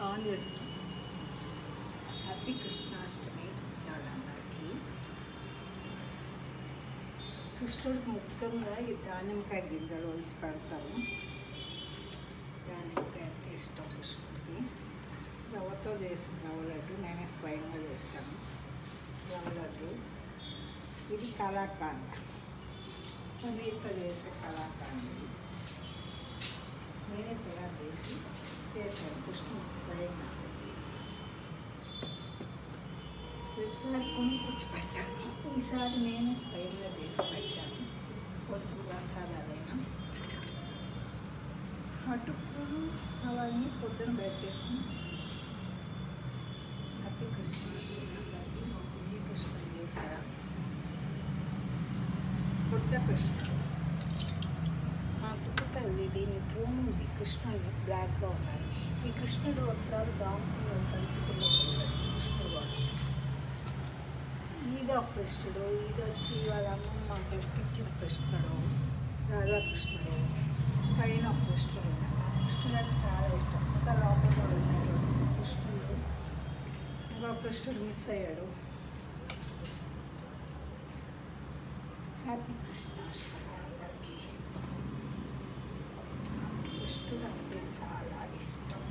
On చేస్తాం. Happy Krishnashtami చూసాడు అందరికీ. కృష్ణుడికి ముఖ్యంగా ఈ దానిమ్మకాయ గింజలు వేసి పెడతారు. దానిమ్మకాయ అంటే ఇష్టం కృష్ణుడికి. రవ్వతో చేసిన రవ్వ లడ్డు నేనే స్వయంగా చేశాను. రవ్వ లడ్డు ఇది కలాకాండ్, పన్నీర్తో చేసే కలాకాండ్ నేనే తయారు చేశాను కృష్ణుడికి స్వయంగా. ప్రతిసారి కొనుక్కొచ్చి పెట్టాను, ఈసారి నేనే స్వయంగా చేసి పెట్టాను. కొంచెం ప్రసాదాలైనా అటుకులు అవన్నీ పొద్దున పెట్టేసి. హ్యాపీ కృష్ణాష్టమి అందరికీ. మా పూజీ కృష్ణుడు చేశారా, పుట్ట కృష్ణుడు. మా సుఖతల్లి దీన్ని తోమింది కృష్ణుడిని, బ్లాక్గా ఉన్నాడు. ఈ కృష్ణుడు ఒకసారి దాముకున్నాడు, కలుపుకున్నాడు కృష్ణుడు వాడు. ఈదో కృష్ణుడు, ఇది వచ్చి వాళ్ళ అమ్మమ్మ పెట్టించిన కృష్ణుడు, రాధాకృష్ణుడు. పైన ఒక కృష్ణుడు. కృష్ణుడు అంటే చాలా ఇష్టం. ఇంకా లోపల ఉన్నారు కృష్ణుడు. ఇంకో కృష్ణుడు మిస్ అయ్యాడు. హ్యాపీ కృష్ణాష్టమి అందరికీ. కృష్ణుడు అంటే చాలా ఇష్టం.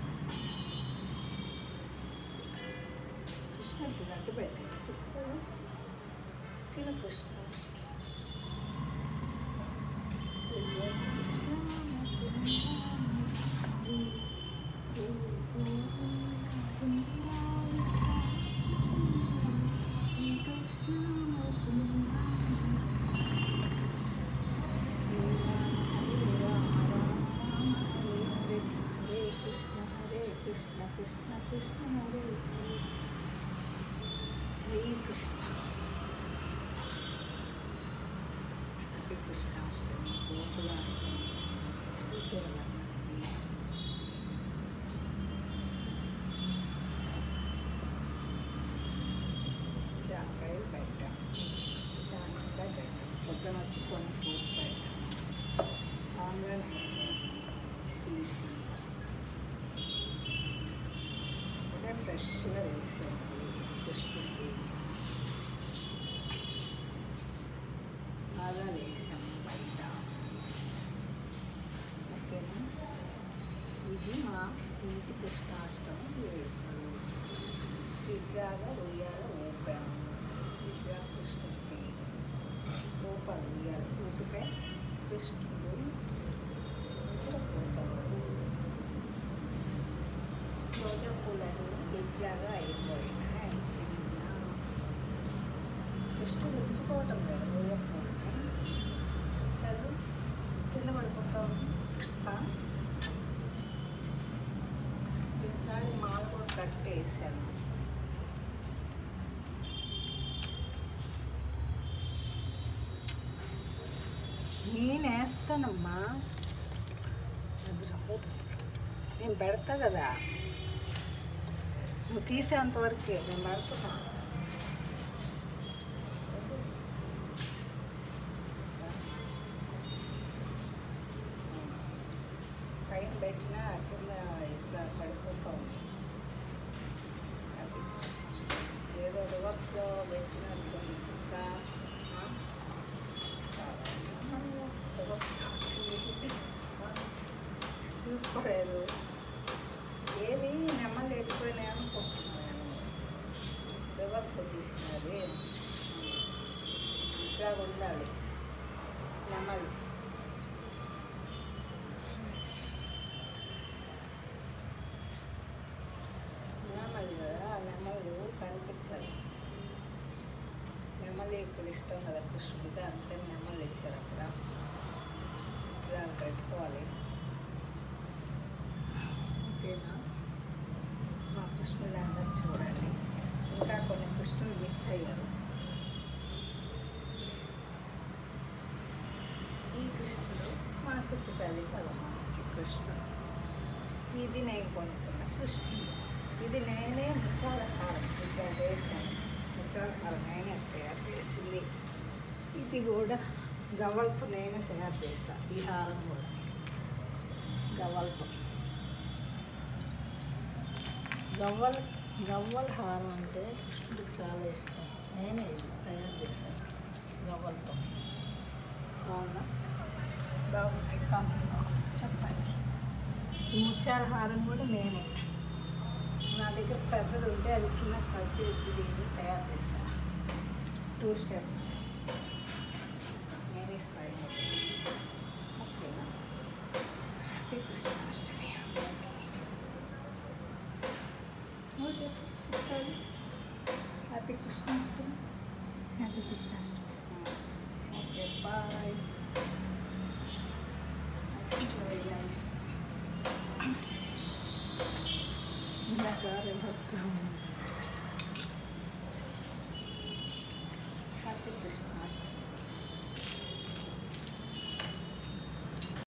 కృష్ణుడికి లడ్డు పెట్టేది సూపర్. తిన కృష్ణ కృష్ణ కృష్ణ హరే హరే శ్రీ కృష్ణ. హ్యాపీ కృష్ణాష్టమి, గోకులాష్టమి చూసేవాళ్ళందరికీ. జామకాయలు పెట్టాం, దానిమ్మకాయ పెట్టాం. పొద్దున వచ్చి కొన్ని ఫ్రూట్స్ పెట్టాం. సాంబ్రాన్ తీసి ఫ్రెష్గా వేసేది కృష్ణుడికి. బాగా వేసాము బయట. ఓకేనా, ఇది మా ఇంటి కృష్ణాష్టమి వేడుకలు. విగ్రహాలు ఉయ్యాల ఊపాము. విగ్రహ కృష్ణుడికి ఊపాలి, ఉయ్యాలి ఊపితే కృష్ణుడు ఊపవారు. రోజా పూలను బిగ్గాగా అయిపోయినాయి. కృష్ణుడు ఉంచుకోవటం లేదు రోజా పూలని. చుట్టాలు కింద పడిపోతాం. ఈసారి మాల కూడా కట్టేసాను. నేను వేస్తానమ్మా, అది రావద్దు. నేను పెడతా కదా, నువ్వు తీసేంతవరకే నేను పెడుతున్నా. పైన పెట్టినా కింద ఇట్లా పడిపోతాం. ఏదో రివర్స్లో పెట్టినట్టు సుక్క రివర్స్లో వచ్చింది, చూసుకోలేదు. ఏది నెమ్మలు ఎడిపోయినాయి అనుకుంటున్నాను. రివర్స్ వచ్చేసినది. ఇట్లా ఉండాలి నెమ్మలు. నెమ్మలు కదా, నెమ్మలు కనిపించాలి. నెమ్మలు ఇక్కడ ఇష్టం కదా కృష్ణుడికి, అందుకని నెమ్మలు ఇచ్చారు అక్కడ. ఇలా పెట్టుకోవాలి. ఓకేనా, మా కృష్ణుడు అందరూ చూడండి. ఇంకా కొన్ని కృష్ణులు మిస్ అయ్యారు. ఈ కృష్ణుడు మా సుఖతల్లి కదా, మంచి కృష్ణుడు. ఇది నేను కొనుక్కున్న కృష్ణుడు. ఇది నేనే ముత్యాల హారం ఇట్లా చేశాను. ముత్యాల హారం నేనే తయారు చేసింది. ఇది కూడా గవ్వలతో నేనే తయారు చేశాను. ఈ హారం కూడా గవ్వలతో. గవ్వల గవ్వల హారం అంటే కృష్ణుడికి చాలా ఇష్టం. నేనే ఇది తయారు చేశాను గవ్వలతో. అవునా బాగుంటాయి కామెంట్ బాక్స్లో చెప్పండి. ఈ ముత్యాల హారం కూడా నేనే. నా దగ్గర పెద్దది ఉంటే అది చిన్న కట్ చేసి దీన్ని తయారు చేశాను. 2 స్టెప్స్ నేనే స్వయంగా చేశాను. ఓకేనా? హ్యాపీ కృష్ణాష్టమి. నువ్వు చెప్పు చెప్పాలి. Happy Krishnashtami. Happy Krishnashtami. Okay bye. Next వేయాలి. ఇందాక రివర్స్గా ఉంది.